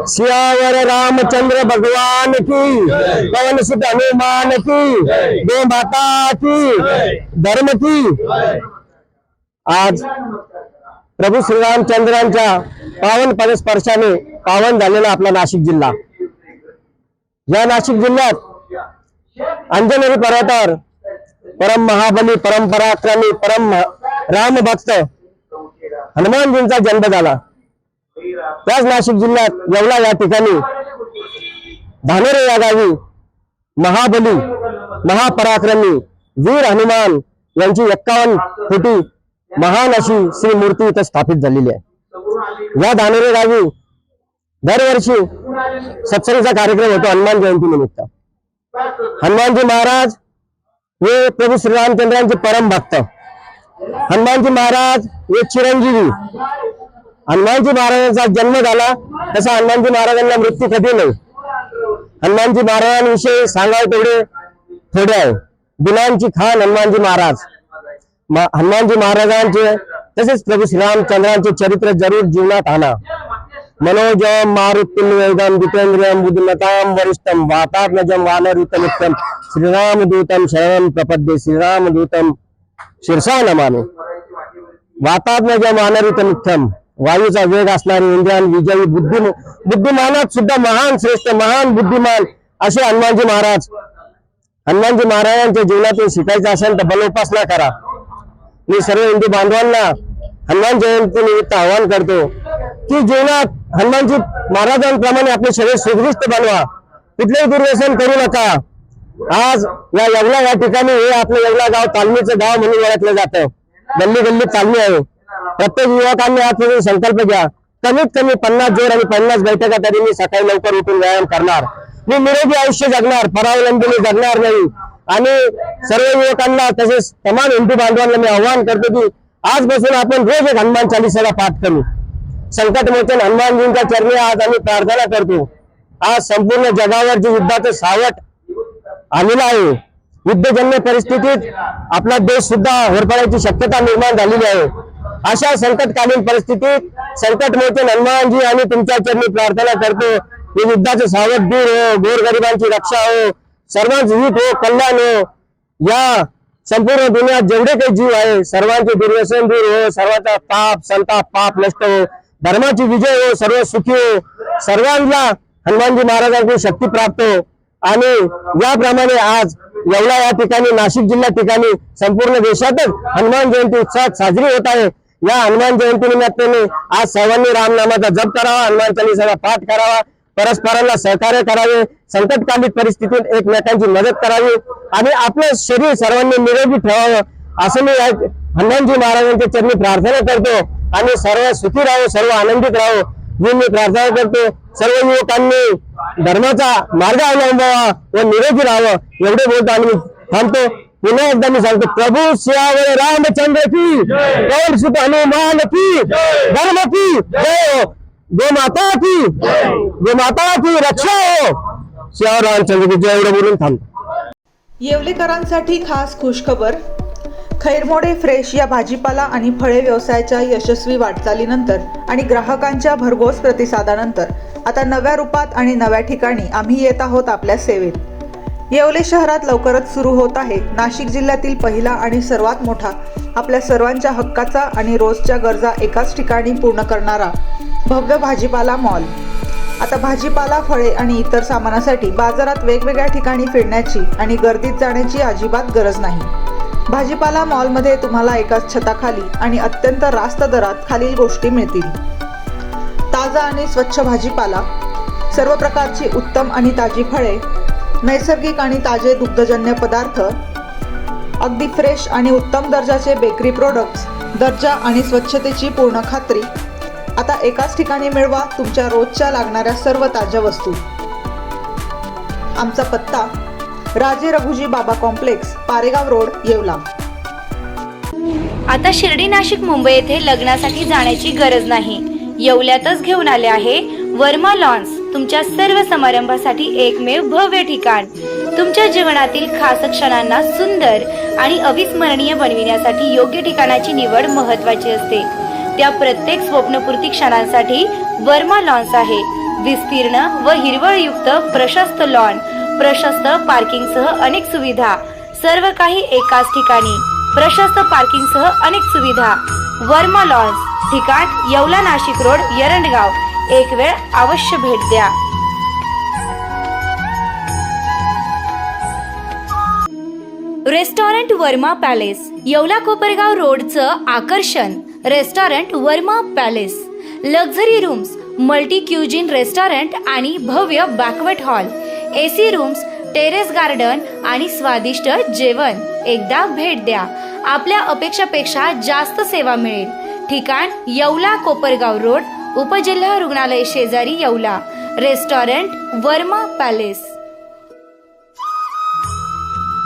सियावर रामचंद्र भगवान की, पवन सुत हनुमान की, गो माता की, धर्म की। आज प्रभू श्रीरामचंद्रांच्या पावन पदस्पर्शाने पावन झालेला आपला नाशिक जिल्हा। या नाशिक जिल्ह्यात अंजनेरी पर्वतावर परम महाबली, परम पराक्रमी, परम राम भक्त हनुमानजींचा जन्म झाला। त्याच नाशिक जिल्ह्यात येवला या ठिकाणी धानेरे या गावी महाबली, महापराक्रमी वीर हनुमान यांची 51 फुटी महान अशी श्री मूर्ती इथे स्थापित झालेली आहे। या धानेरे गावी दरवर्षी सत्संगचा कार्यक्रम होतो हनुमान जयंती निमित्त। हनुमानजी महाराज हे प्रभू श्रीरामचंद्रांचे परम भक्त, हनुमानजी महाराज हे चिरंजीवी। हनुमानजी महाराजांचा जन्म झाला तसा हनुमानजी महाराजांना मृत्यू कधी नाही। हनुमानजी महाराजांविषयी सांगायला तेवढे थोडे आहे। दिनांची खान हनुमानजी महाराज, हनुमानजी महाराजांचे तसेच प्रभू श्रीरामचंद्रांचे चरित्र जरूर जीवनात आणा। मनोजम मारुतिम वेदम जितेंद्रियम बुद्धिमताम वरिष्ठम वातात्मजम वानरयुतमित्यम श्रीरामदूतम शरणं प्रपद्ये श्रीरामदूतम शिरसा नमामि। वातात्मजम वानरयुतमित्यम वायूचा वेग असणारे इंद्रियान विजयी बुद्धिमानात सुद्धा महान श्रेष्ठ, महान बुद्धिमान असे हनुमानजी महाराज। हनुमानजी महाराजांच्या जीवनातून शिकायचं असेल तर बलोपासना करा। मी सर्व हिंदू बांधवांना हनुमान जयंती निमित्त आवाहन करतो की जीवनात हनुमानजी महाराजांप्रमाणे आपले शरीर सुदृष्ट बनवा, कुठलेही दुर्व्यसन करू नका। आज या येवला या ठिकाणी हे आपलं येवला गाव तालमीचं गाव म्हणून ओळखलं जातं। गल्ली गल्ली तालमी आहे। प्रत्येक युवकांनी आजपासून संकल्प घ्या, कमीत कमी 50 जोर आणि 50 बैठका तरी मी सकाळी लवकर उठून व्यायाम करणार, मी निरोगी आयुष्य जगणार, परावलंबीने जगणार नाही। आणि सर्व युवकांना तसेच तमाम हिंदू बांधवांना मी आवाहन करतो की आजपासून आपण रोज एक हनुमान चालीसाला पाठ करू। संकट मोचन हनुमानजींच्या चरणी आज आम्ही प्रार्थना करतो। आज संपूर्ण जगावर जे युद्धाचं सावट आलेलं आहे, युद्धजन्य परिस्थितीत आपला देश सुद्धा होरपळायची शक्यता निर्माण झालेली आहे। अशा संकटकालीन परिस्थितीत संकट मोचन हनुमानजी आणि तुमच्या चरणी प्रार्थना करतो की युद्धाचं सावट दूर हो, गोरगरिबांची रक्षा हो, सर्वांचं हित हो, कल्याण हो। या संपूर्ण दुनियात जेवढे काही जीव आहे सर्वांचे दुर्व्यसन दूर हो, सर्वांचा ताप संताप पाप नष्ट हो, धर्माची विजय हो, सर्व सुखी हो, सर्वांना हनुमानजी महाराजांची शक्ती प्राप्त हो। आणि याप्रमाणे आज येवला या ठिकाणी नाशिक जिल्ह्या ठिकाणी संपूर्ण देशातच हनुमान जयंती उत्साहात साजरी होत आहे। या हनुमान जयंती निमित्ताने आज सर्वांनी रामनामाचा जप करावा, हनुमान चालीसाचा पाठ करावा, परस्परांना सहकार्य करावे, संकटकालीन परिस्थितीत एकमेकांची मदत करावी आणि आपलं शरीर सर्वांनी निरोगी ठेवावं असं मी हनुमानजी महाराजांच्या चरणी प्रार्थना करतो। आणि सर्व सुखी राहो, सर्व आनंदित राहो ही मी प्रार्थना करतो। सर्व युवकांनी धर्माचा मार्ग अवलंबावा व निरोगी राहावं एवढे बोलतो आणि मी थांबतो। पुन्हा एकदा मी सांगतो, प्रभू सियावर रामचंद्र की, पवन सुत हनुमान की, धर्म की जय हो, गो माता की, गो माता की रक्षा हो, सियावर रामचंद्र की जय एवढं बोलून थांबतो। येवलेकरांसाठी खास खुशखबर, खैरमोडे फ्रेश या भाजीपाला आणि फळे व्यवसायाच्या यशस्वी वाटचालीनंतर आणि ग्राहकांच्या भरघोस प्रतिसादानंतर आता नव्या रूपात आणि नव्या ठिकाणी आम्ही येत आहोत आपल्या सेवेत। येवले शहरात लवकरच सुरू होत आहे नाशिक जिल्ह्यातील पहिला आणि सर्वात मोठा, आपल्या सर्वांच्या हक्काचा आणि रोजच्या गरजा एकाच ठिकाणी पूर्ण करणारा भव्य भाजीपाला मॉल। आता भाजीपाला, फळे आणि इतर सामानासाठी बाजारात वेगवेगळ्या ठिकाणी फिरण्याची आणि गर्दीत जाण्याची अजिबात गरज नाही। भाजीपाला मॉलमध्ये तुम्हाला एकाच छताखाली आणि अत्यंत रास्त दरात खालील गोष्टी मिळतील: ताजा आणि स्वच्छ भाजीपाला, सर्व प्रकारची उत्तम आणि ताजी फळे, नैसर्गिक आणि ताजे दुग्धजन्य पदार्थ, अगदी फ्रेश आणि उत्तम दर्जाचे बेकरी प्रोडक्ट्स, दर्जा आणि स्वच्छतेची पूर्ण खात्री। आता एकाच ठिकाणी मिळवा तुमच्या रोजच्या लागणाऱ्या सर्व ताज्या वस्तू। आमचा पत्ता राजे रघुजी बाबा कॉम्प्लेक्स, पारेगाव रोड, येवला। आता शिर्डी, नाशिक, मुंबई येथे लग्नासाठी जाण्याची गरज नाही। येवल्यातच घेऊन आले आहे वर्मा लॉन्स, तुमच्या सर्व समारंभासाठी एकमेव भव्य ठिकाण। तुमच्या जीवनातील खास क्षणांना सुंदर आणि अविस्मरणीय बनविण्यासाठी योग्य ठिकाणाची निवड महत्त्वाची असते। त्या प्रत्येक स्वप्नपूर्ती क्षणांसाठी वर्मा लॉन्स आहे। विस्तीर्ण व हिरवळयुक्त प्रशस्त लॉन, प्रशस्त पार्किंगसह अनेक सुविधा, सर्व काही एकाच ठिकाणी, प्रशस्त पार्किंगसह अनेक सुविधा। वर्मा लॉन्स, ठिकाण येवला नाशिक रोड यरंडगाव। एक वेळ अवश्य भेट द्या। रेस्टॉरंट वर्मा पॅलेस, येवला कोपरगाव रोडचं आकर्षण। Restaurant Varma palace, luxury rooms, multi cuisine restaurant आणि भव्य banquet hall, AC rooms, terrace garden आणि स्वादिष्ट जेवण। एकदा भेट द्या, आपल्या अपेक्षापेक्षा जास्त सेवा मिळेल। ठिकाण येवला कोपरगाव रोड, उपजिल्हा रुग्णालय शेजारी येवला। Restaurant Varma palace.